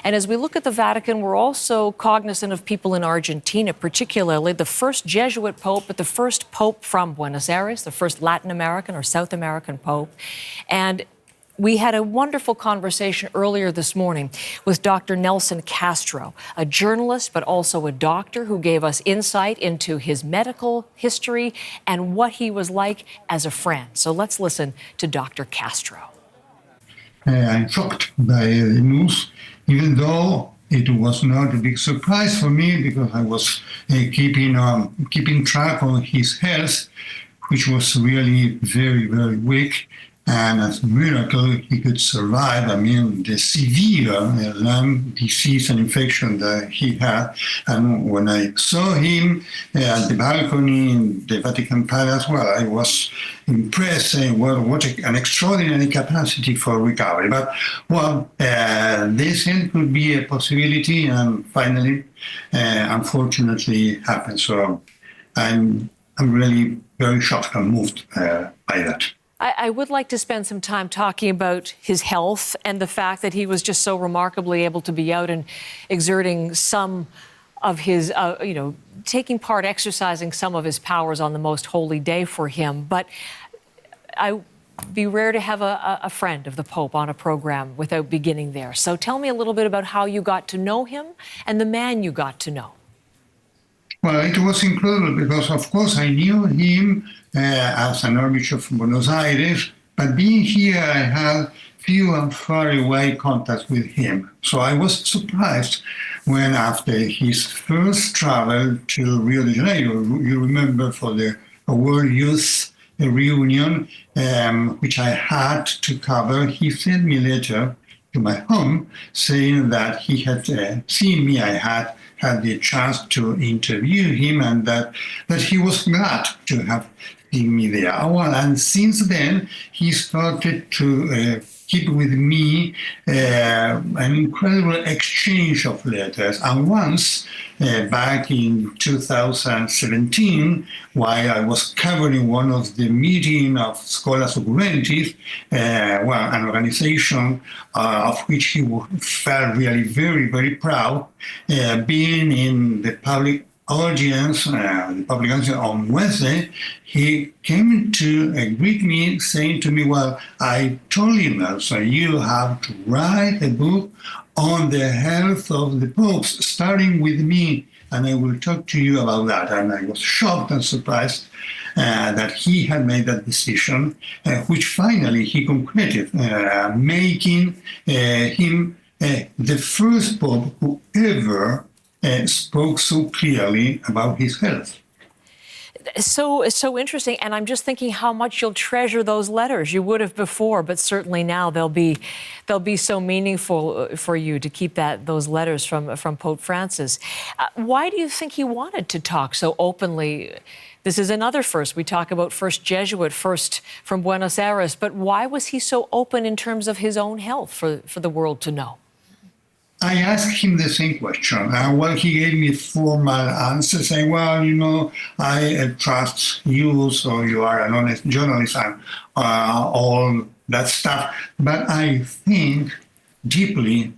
And as we look at the Vatican, we're also cognizant of people in Argentina, particularly the first Jesuit pope, but the first pope from Buenos Aires, the first Latin American or South American pope. And we had a wonderful conversation earlier this morning with Dr. Nelson Castro, a journalist, but also a doctor who gave us insight into his medical history and what he was like as a friend. So let's listen to Dr. Castro. I'm shocked by the news, even though it was not a big surprise for me because I was keeping track of his health, which was really very, very weak. And as a miracle, he could survive. I mean, the severe lung disease and infection that he had. And when I saw him at the balcony in the Vatican Palace, well, I was impressed, saying, well, what an extraordinary capacity for recovery. But, well, this could be a possibility, and finally, unfortunately, happened. So I'm really very shocked and moved by that. I would like to spend some time talking about his health and the fact that he was just so remarkably able to be out and exerting some of his, taking part, exercising some of his powers on the most holy day for him. But I'd be rare to have a friend of the Pope on a program without beginning there. So tell me a little bit about how you got to know him and the man you got to know. Well, it was incredible because, of course, I knew him as an Archbishop from Buenos Aires, but being here, I had few and far away contacts with him. So I was surprised when, after his first travel to Rio de Janeiro, you remember, for the World Youth Reunion, which I had to cover, he sent me a letter to my home saying that he had seen me. I had the chance to interview him, and that he was glad to have seen me there. Well, and since then, he started to keep with me an incredible exchange of letters. And once, back in 2017, while I was covering one of the meetings of Scholas Occurrentis, an organization of which he felt really very, very proud, being in the public audience, on Wednesday, he came to greet me, saying to me, well, I told him, Nelson, you have to write a book on the health of the popes, starting with me, and I will talk to you about that. And I was shocked and surprised that he had made that decision, which finally he concluded, making him the first pope who ever spoke so clearly about his health. So interesting, and I'm just thinking how much you'll treasure those letters. You would have before, but certainly now they'll be so meaningful for you to keep those letters from Pope Francis. Why do you think he wanted to talk so openly? This is another first. We talk about first Jesuit, first from Buenos Aires, but why was he so open in terms of his own health for the world to know? I asked him the same question. He gave me formal answer, saying, well, I trust you, so you are an honest journalist and all that stuff. But I think, deeply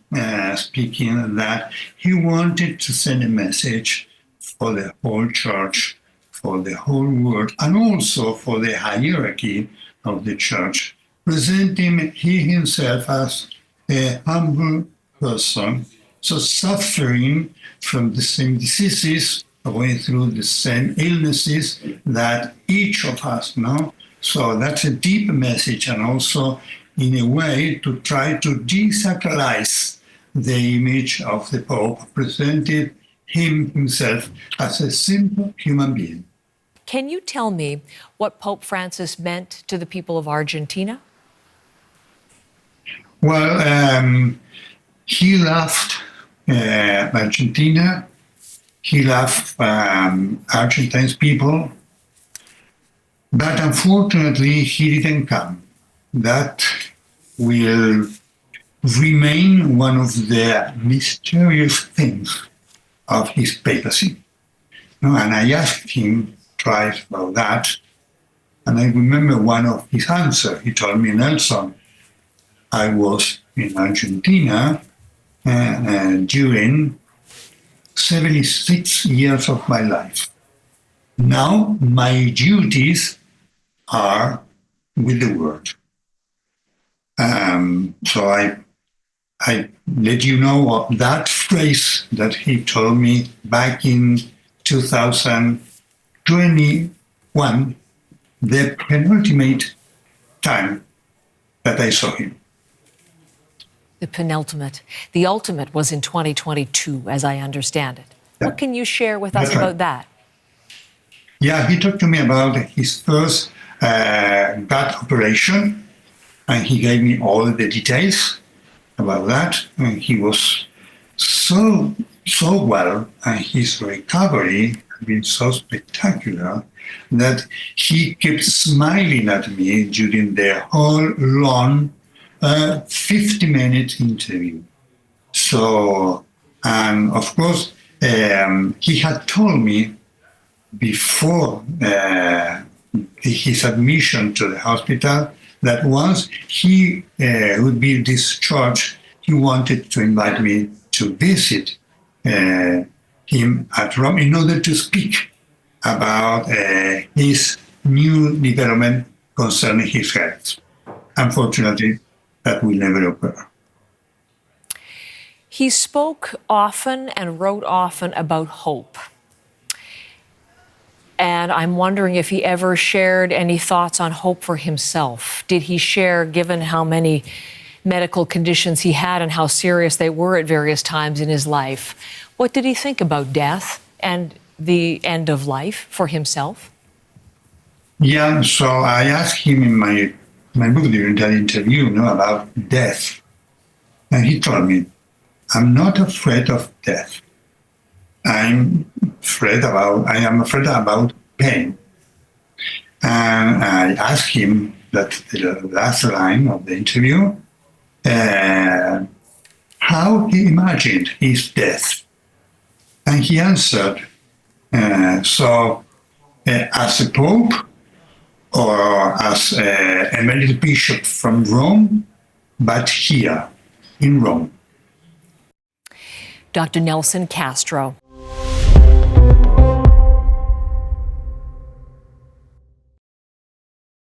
speaking, that he wanted to send a message for the whole church, for the whole world, and also for the hierarchy of the church, presenting he himself as a humble person, so suffering from the same diseases, going through the same illnesses that each of us know. So that's a deep message, and also in a way to try to desacralize the image of the Pope, presented him himself as a simple human being. Can you tell me what Pope Francis meant to the people of Argentina? Well, he loved Argentina. He loved Argentine people. But unfortunately, he didn't come. That will remain one of the mysterious things of his papacy. And I asked him twice about that. And I remember one of his answers. He told me, Nelson, I was in Argentina during 76 years of my life. Now my duties are with the word. So I let you know of that phrase that he told me back in 2021, the penultimate time that I saw him. The penultimate. The ultimate was in 2022, as I understand it. Yeah. What can you share with us That's right. about that? Yeah, he talked to me about his first gut operation, and he gave me all the details about that. And he was so well, and his recovery had been so spectacular that he kept smiling at me during the whole long 50-minute interview. So, and of course, he had told me before his admission to the hospital that once he would be discharged, he wanted to invite me to visit him at Rome in order to speak about his new development concerning his health. Unfortunately, that will never occur. He spoke often and wrote often about hope. And I'm wondering if he ever shared any thoughts on hope for himself. Did he share, given how many medical conditions he had and how serious they were at various times in his life, what did he think about death and the end of life for himself? Yeah, so I asked him in my book during that interview, about death. And he told me, I'm not afraid of death. I am afraid about pain. And I asked him that the last line of the interview, how he imagined his death. And he answered, as a pope or as a emeritus bishop from Rome, but here in Rome. Dr. Nelson Castro.